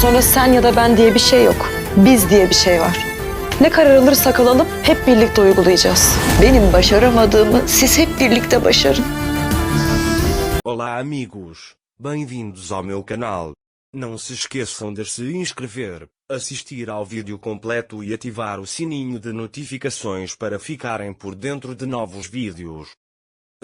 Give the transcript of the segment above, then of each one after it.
sonra sen ya da ben diye bir şey yok. Biz diye bir şey var. Ne karar alırsak alalım hep birlikte uygulayacağız. Benim başaramadığımı siz hep birlikte başarın. Olá amigos, bem-vindos ao meu canal. Não se esqueçam de se inscrever, assistir ao vídeo completo e ativar o sininho de notificações para ficarem por dentro de novos vídeos.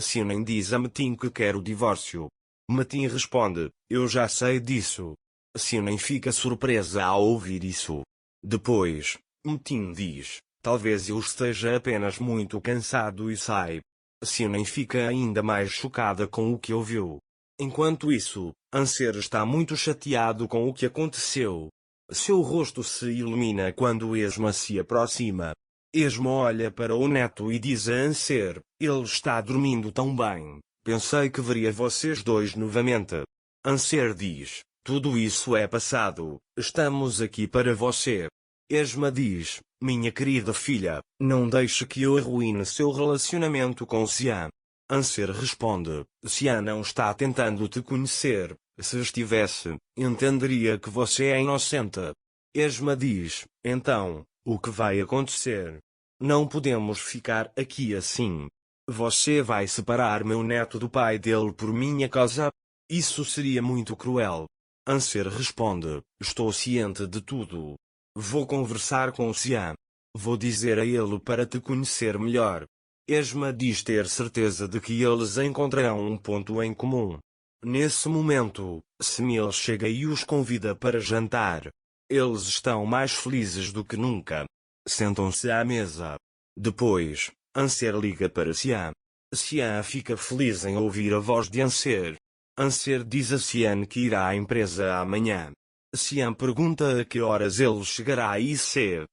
Sinem diz a Metin que quer o divórcio. Metin responde, eu já sei disso. Sinem fica surpresa ao ouvir isso. Depois, Metin diz, talvez eu esteja apenas muito cansado e sai. Sinem fica ainda mais chocada com o que ouviu. Enquanto isso, Anser está muito chateado com o que aconteceu. Seu rosto se ilumina quando Esma se aproxima. Esma olha para o neto e diz a Anser, ele está dormindo tão bem. Pensei que veria vocês dois novamente. Anser diz, tudo isso é passado, estamos aqui para você. Esma diz, minha querida filha, não deixe que eu arruine seu relacionamento com Xian. Anser responde, Xian não está tentando te conhecer, se estivesse, entenderia que você é inocente. Esma diz, então, o que vai acontecer? Não podemos ficar aqui assim. Você vai separar meu neto do pai dele por minha causa? Isso seria muito cruel. Anser responde, estou ciente de tudo. Vou conversar com Xian. Vou dizer a ele para te conhecer melhor. Esma diz ter certeza de que eles encontrarão um ponto em comum. Nesse momento, Semil chega e os convida para jantar. Eles estão mais felizes do que nunca. Sentam-se à mesa. Depois, Anser liga para Xian. Xian fica feliz em ouvir a voz de Anser. Anser diz a Xian que irá à empresa amanhã. Xian pergunta a que horas ele chegará e se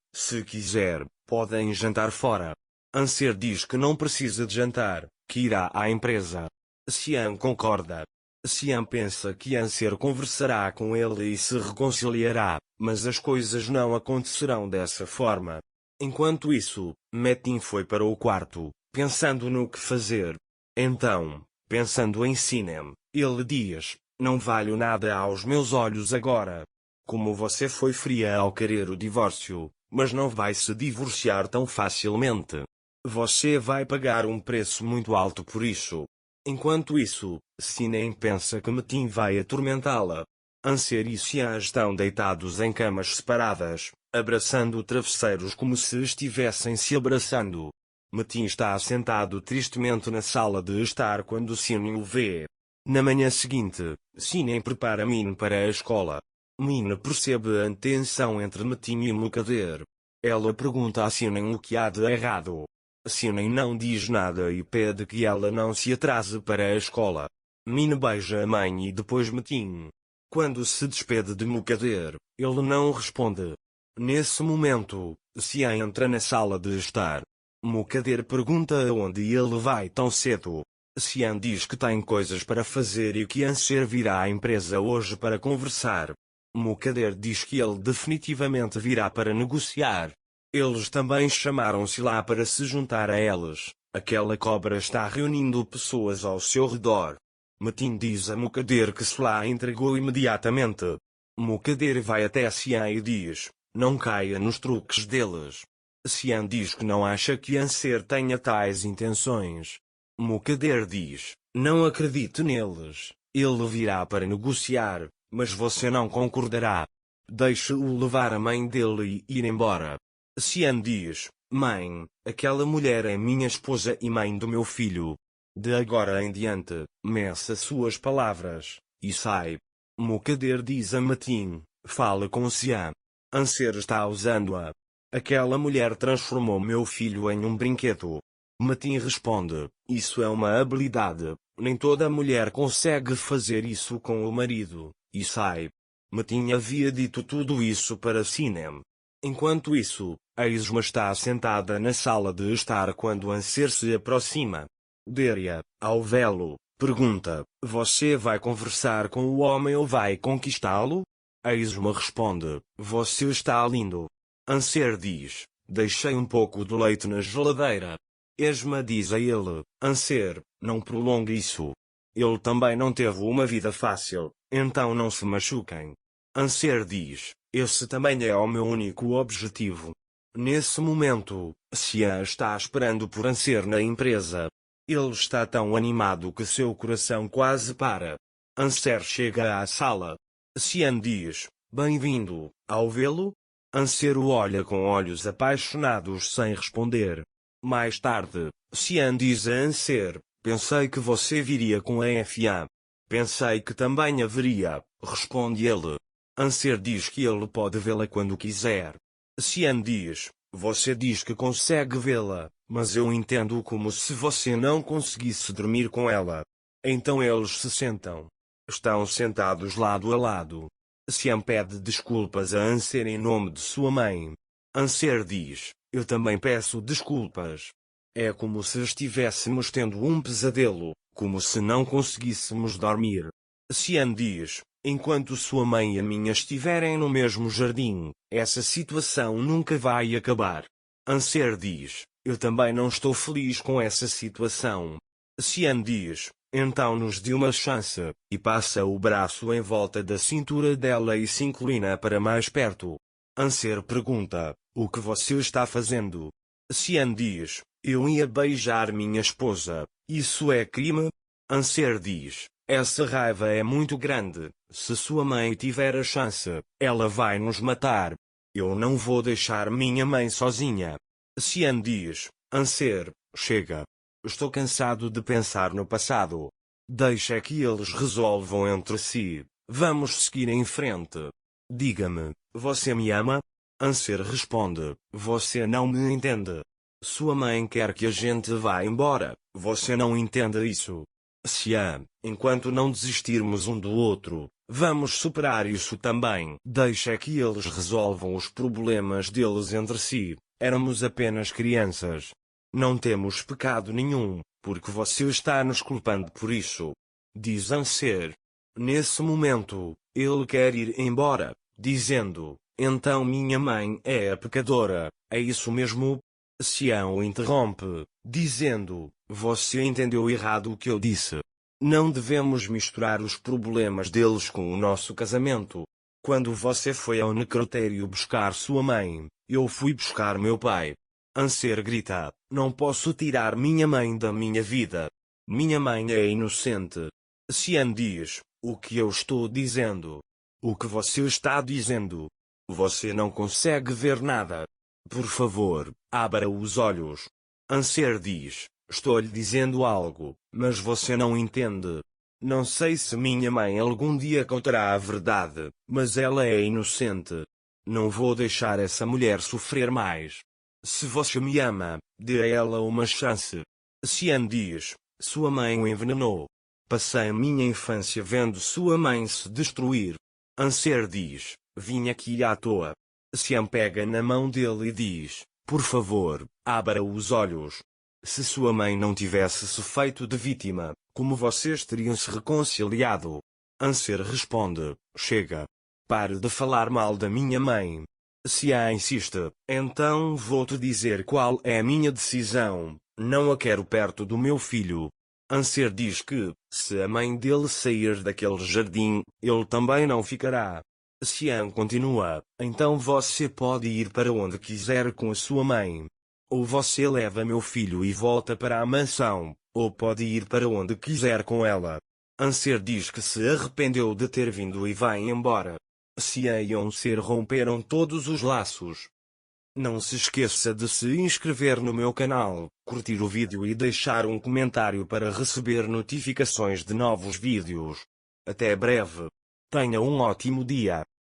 quiser, podem jantar fora. Anser diz que não precisa de jantar, que irá à empresa. Xian concorda. Xian pensa que Anser conversará com ele e se reconciliará, mas as coisas não acontecerão dessa forma. Enquanto isso, Metin foi para o quarto, pensando no que fazer. Então, pensando em Sinem, ele diz, não valho nada aos meus olhos agora. Como você foi fria ao querer o divórcio, mas não vai se divorciar tão facilmente. Você vai pagar um preço muito alto por isso. Enquanto isso, Sinem pensa que Metin vai atormentá-la. Anser e Xian estão deitados em camas separadas, abraçando travesseiros como se estivessem se abraçando. Metin está sentado tristemente na sala de estar quando Sinem o vê. Na manhã seguinte, Sinem prepara Min para a escola. Min percebe a tensão entre Metin e Mukader. Ela pergunta a Sinem o que há de errado. Sinem não diz nada e pede que ela não se atrase para a escola. Min beija a mãe e depois Metin. Quando se despede de Mukader, ele não responde. Nesse momento, Xian entra na sala de estar. Mukader pergunta aonde ele vai tão cedo. Xian diz que tem coisas para fazer e que Anser virá à empresa hoje para conversar. Mukader diz que ele definitivamente virá para negociar. Eles também chamaram-se lá para se juntar a eles. Aquela cobra está reunindo pessoas ao seu redor. Metin diz a Mukader que se lá entregou imediatamente. Mukader vai até Xian e diz, não caia nos truques deles. Xian diz que não acha que Anser tenha tais intenções. Mukader diz, não acredite neles. Ele virá para negociar, mas você não concordará. Deixe-o levar a mãe dele e ir embora. Xian diz, mãe, aquela mulher é minha esposa e mãe do meu filho. De agora em diante, meça suas palavras, e sai. Mukader diz a Metin, fale com Xian. Anser está usando-a. Aquela mulher transformou meu filho em um brinquedo. Metin responde, isso é uma habilidade, nem toda mulher consegue fazer isso com o marido, e sai. Metin havia dito tudo isso para Sinem. Enquanto isso, a Esma está sentada na sala de estar quando Anser se aproxima. Deria, ao vê-lo, pergunta, você vai conversar com o homem ou vai conquistá-lo? A Esma responde, você está lindo. Anser diz, deixei um pouco de leite na geladeira. Esma diz a ele, Anser, não prolongue isso. Ele também não teve uma vida fácil, então não se machuquem. Anser diz, esse também é o meu único objetivo. Nesse momento, Xian está esperando por Anser na empresa. Ele está tão animado que seu coração quase para. Anser chega à sala. Xian diz, bem-vindo, ao vê-lo? Anser o olha com olhos apaixonados sem responder. Mais tarde, Xian diz a Anser, pensei que você viria com a FA. Pensei que também haveria, responde ele. Anser diz que ele pode vê-la quando quiser. Xian diz, você diz que consegue vê-la, mas eu entendo como se você não conseguisse dormir com ela. Então eles se sentam. Estão sentados lado a lado. Xian pede desculpas a Anser em nome de sua mãe. Anser diz, eu também peço desculpas. É como se estivéssemos tendo um pesadelo, como se não conseguíssemos dormir. Xian diz, enquanto sua mãe e a minha estiverem no mesmo jardim, essa situação nunca vai acabar. Anser diz, eu também não estou feliz com essa situação. Xian diz, então nos dê uma chance, e passa o braço em volta da cintura dela e se inclina para mais perto. Anser pergunta, o que você está fazendo? Xian diz, eu ia beijar minha esposa, isso é crime? Anser diz, essa raiva é muito grande, se sua mãe tiver a chance, ela vai nos matar. Eu não vou deixar minha mãe sozinha. Xian diz, Anser, chega. Estou cansado de pensar no passado. Deixa que eles resolvam entre si. Vamos seguir em frente. Diga-me, você me ama? Anser responde, você não me entende. Sua mãe quer que a gente vá embora, você não entende isso. Xian, enquanto não desistirmos um do outro, vamos superar isso também. Deixa que eles resolvam os problemas deles entre si. Éramos apenas crianças. Não temos pecado nenhum, porque você está nos culpando por isso. Diz Anser. Nesse momento, ele quer ir embora, dizendo, então minha mãe é a pecadora, é isso mesmo? Xian o interrompe, dizendo, você entendeu errado o que eu disse. Não devemos misturar os problemas deles com o nosso casamento. Quando você foi ao necrotério buscar sua mãe, eu fui buscar meu pai. Anser grita, não posso tirar minha mãe da minha vida. Minha mãe é inocente. Xian diz, o que eu estou dizendo? O que você está dizendo? Você não consegue ver nada. Por favor, abra os olhos. Anser diz, estou lhe dizendo algo, mas você não entende. Não sei se minha mãe algum dia contará a verdade, mas ela é inocente. Não vou deixar essa mulher sofrer mais. Se você me ama, dê a ela uma chance. Xian diz, sua mãe o envenenou. Passei minha infância vendo sua mãe se destruir. Anser diz, vim aqui à toa. Xian pega na mão dele e diz, por favor, abra os olhos. Se sua mãe não tivesse se feito de vítima, como vocês teriam se reconciliado? Anser responde, chega. Pare de falar mal da minha mãe. Xian insiste, então vou-te dizer qual é a minha decisão, não a quero perto do meu filho. Anser diz que, se a mãe dele sair daquele jardim, ele também não ficará. Xian continua, então você pode ir para onde quiser com a sua mãe. Ou você leva meu filho e volta para a mansão, ou pode ir para onde quiser com ela. Anser diz que se arrependeu de ter vindo e vai embora. Xian e Anser romperam todos os laços. Não se esqueça de se inscrever no meu canal, curtir o vídeo e deixar um comentário para receber notificações de novos vídeos. Até breve. Tenha um ótimo dia.